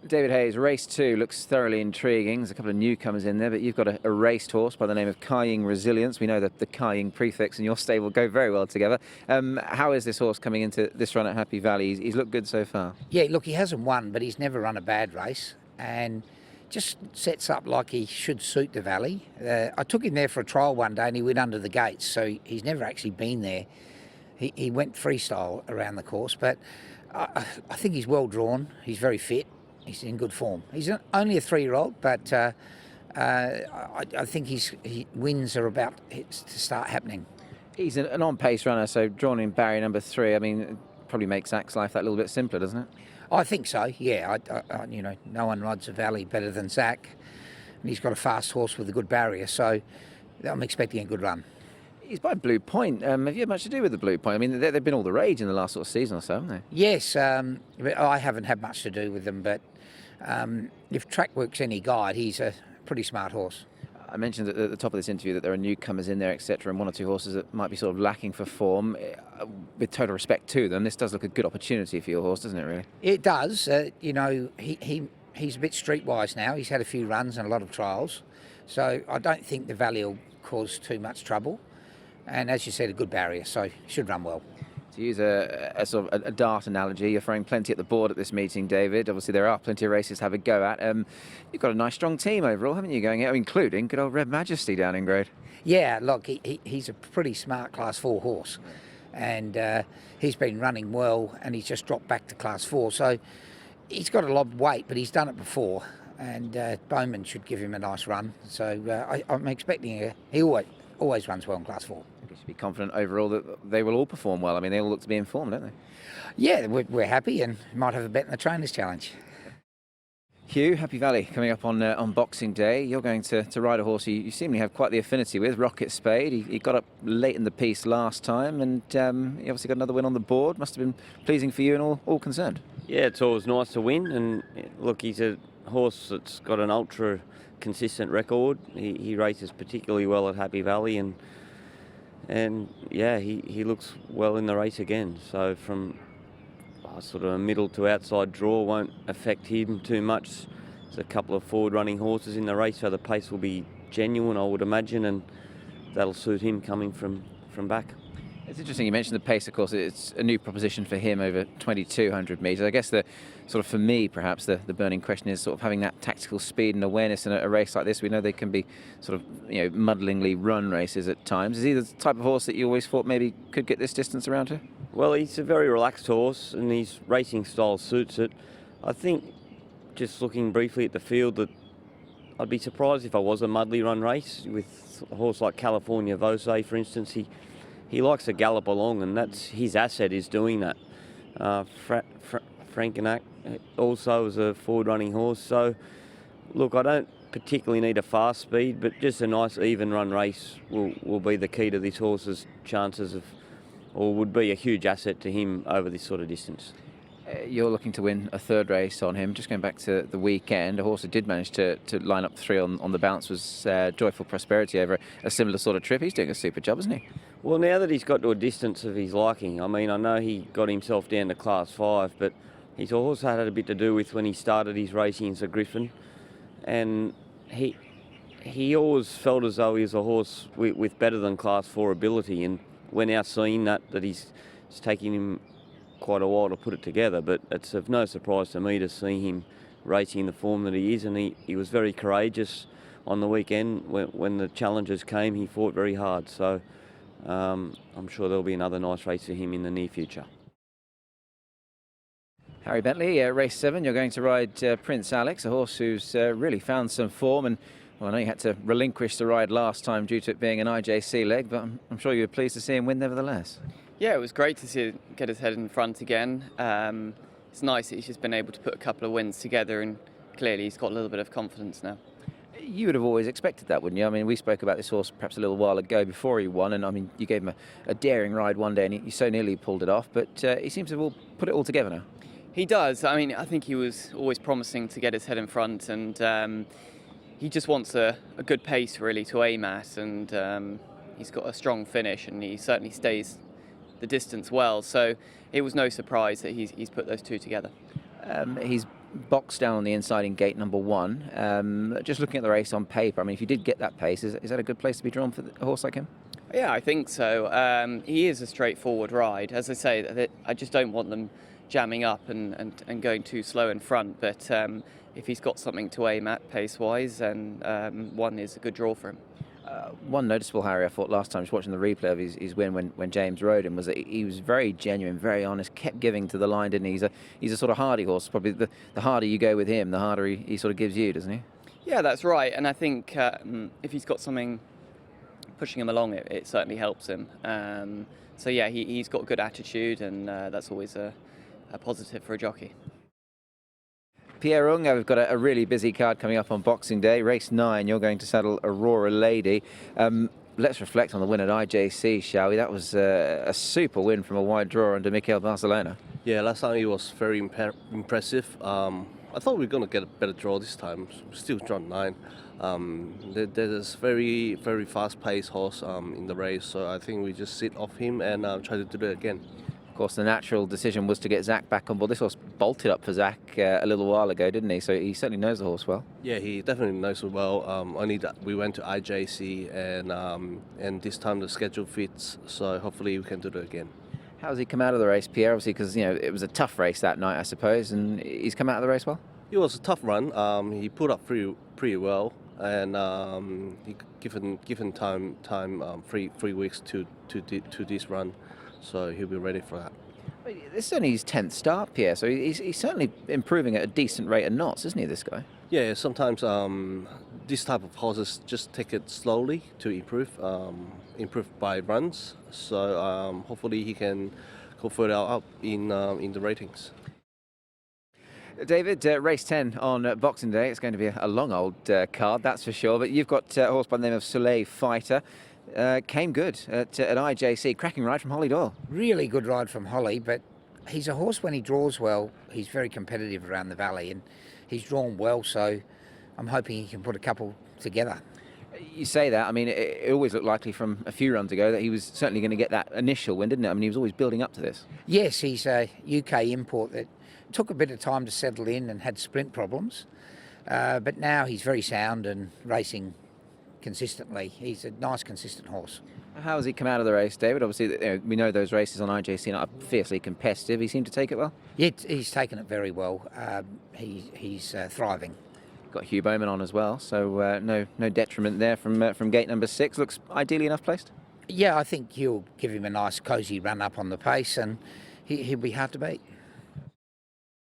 David Hayes, race 2 looks thoroughly intriguing. There's a couple of newcomers in there, but you've got a raced horse by the name of YING Resilience. We know that the YING prefix and your stable go very well together. How is this horse coming into this run at Happy Valley? He's looked good so far. Yeah, look, he hasn't won, but he's never run a bad race and just sets up like he should suit the Valley. I took him there for a trial one day and he went under the gates, so he's never actually been there. He went freestyle around the course, but I think he's well drawn. He's very fit. He's in good form. He's only a 3-year-old, but I think his wins are about to start happening. He's an on-pace runner, so drawn in barrier number 3. I mean, it probably makes Zach's life that little bit simpler, doesn't it? I think so, yeah. You know, no one rides a Valley better than Zach. And he's got a fast horse with a good barrier, so I'm expecting a good run. He's by Blue Point. Have you had much to do with the Blue Point? I mean, they've been all the rage in the last sort of season or so, haven't they? Yes, I haven't had much to do with them, but if Trackwork's any guide, he's a pretty smart horse. I mentioned at the top of this interview that there are newcomers in there, etc., and 1 or 2 horses that might be sort of lacking for form. With total respect to them, this does look a good opportunity for your horse, doesn't it, really? It does. You know, he's a bit streetwise now. He's had a few runs and a lot of trials. So I don't think the Valley will cause too much trouble. And as you said, a good barrier, so should run well. To use a sort of a dart analogy, you're throwing plenty at the board at this meeting, David. Obviously, there are plenty of races to have a go at. You've got a nice, strong team overall, haven't you, going out, including good old Red Majesty down in grade? Yeah, look, he's a pretty smart Class 4 horse. And he's been running well, and he's just dropped back to Class 4. So he's got a lot of weight, but he's done it before. And Bowman should give him a nice run. So I'm expecting he always runs well in Class 4. You should be confident overall that they will all perform well. I mean, they all look to be in form, don't they? Yeah, we're happy and might have a bet in the Trainers' Challenge. Hugh, Happy Valley coming up on Boxing Day. You're going to ride a horse you seemingly have quite the affinity with, Rocket Spade. He got up late in the piece last time, and he obviously got another win on the board. Must have been pleasing for you and all concerned. Yeah, it's always nice to win, and look, he's a horse that's got an ultra consistent record. He races particularly well at Happy Valley, and yeah, he looks well in the race again. So from sort of a middle to outside draw won't affect him too much. There's a couple of forward-running horses in the race, so the pace will be genuine, I would imagine, and that'll suit him coming from back. It's interesting you mentioned the pace, of course. It's a new proposition for him over 2,200 metres. I guess the sort of, for me, perhaps the burning question is sort of having that tactical speed and awareness in a race like this. We know they can be sort of, you know, muddlingly run races at times. Is he the type of horse that you always thought maybe could get this distance around her? Well, he's a very relaxed horse, and his racing style suits it. I think, just looking briefly at the field, that I'd be surprised if I was a muddly run race with a horse like California Vose, for instance. He likes to gallop along, and that's his asset, is doing that. Frankenack also is a forward-running horse. So, look, I don't particularly need a fast speed, but just a nice even run race will be the key to this horse's chances of, or would be a huge asset to him over this sort of distance. You're looking to win a 3rd race on him. Just going back to the weekend, a horse that did manage to line up 3 on the bounce was Joyful Prosperity over a similar sort of trip. He's doing a super job, isn't he? Well, now that he's got to a distance of his liking, I mean, I know he got himself down to Class 5, but he's also had a bit to do with when he started his racing as a Griffin, and he always felt as though he was a horse with better than Class 4 ability, and we're now seeing that it's taking him quite a while to put it together, but it's of no surprise to me to see him racing in the form that he is, and he was very courageous on the weekend. When the challenges came, he fought very hard, so I'm sure there'll be another nice race for him in the near future. Harry Bentley, race 7, you're going to ride Prince Alex, a horse who's really found some form, and well, I know you had to relinquish the ride last time due to it being an IJC leg, but I'm sure you were pleased to see him win nevertheless. Yeah, it was great to see him get his head in front again. It's nice that he's just been able to put a couple of wins together, and clearly he's got a little bit of confidence now. You would have always expected that, wouldn't you? I mean, we spoke about this horse perhaps a little while ago before he won, and I mean, you gave him a daring ride one day and he so nearly pulled it off, but he seems to have put it all together now. He does. I mean, I think he was always promising to get his head in front, and he just wants a good pace really to aim at, and he's got a strong finish, and he certainly stays the distance well, so it was no surprise that he's put those two together. He's boxed down on the inside in gate number 1. Just looking at the race on paper, I mean, if you did get that pace, is that a good place to be drawn for a horse like him? Yeah, I think so. He is a straightforward ride. As I say, I just don't want them jamming up and going too slow in front. But if he's got something to aim at pace-wise, then 1 is a good draw for him. One noticeable, Harry, I thought last time, just watching the replay of his win when James rode him, was that he was very genuine, very honest, kept giving to the line, didn't he? He's a sort of hardy horse. Probably the harder you go with him, the harder he sort of gives you, doesn't he? Yeah, that's right. And I think if he's got something pushing him along, it certainly helps him. So yeah, he's got good attitude, and that's always a positive for a jockey. Pierre, we've got a really busy card coming up on Boxing Day. Race 9, you're going to saddle Aurora Lady. Let's reflect on the win at IJC, shall we? That was a super win from a wide draw under Mikel Barcelona. Yeah, last time it was very impressive. I thought we were going to get a better draw this time. Still drawn 9. There's very, very fast-paced horse in the race, so I think we just sit off him and try to do it again. Of course, the natural decision was to get Zach back on board. This horse bolted up for Zach a little while ago, didn't he? So he certainly knows the horse well. Yeah, he definitely knows it well. Only that we went to IJC, and this time the schedule fits. So hopefully we can do it again. How's he come out of the race, Pierre? Obviously, because it was a tough race that night, I suppose, and he's come out of the race well. It was a tough run. He put up pretty well, and he given time 3 weeks to this run. So he'll be ready for that. This is only his 10th start, Pierre, so he's certainly improving at a decent rate of knots, isn't he, this guy? Yeah, sometimes this type of horses just take it slowly to improve by runs. So hopefully he can go further up in the ratings. David, race 10 on Boxing Day. It's going to be a long old card, that's for sure. But you've got a horse by the name of Soleil Fighter. Came good at IJC. Cracking ride from Holly Doyle. Really good ride from Holly, but he's a horse when he draws well. He's very competitive around the valley, and he's drawn well, so I'm hoping he can put a couple together. You say that, I mean, it always looked likely from a few runs ago that he was certainly going to get that initial win, didn't it? I mean, he was always building up to this. Yes, he's a UK import that took a bit of time to settle in and had sprint problems, but now he's very sound and racing consistently. He's a nice, consistent horse. How has he come out of the race, David? Obviously, we know those races on IJC are fiercely competitive. He seemed to take it well? Yeah, he's taken it very well. He's thriving. Got Hugh Bowman on as well, so no detriment there from gate number 6. Looks ideally enough placed? Yeah, I think he'll give him a nice, cosy run up on the pace, and he'll be hard to beat.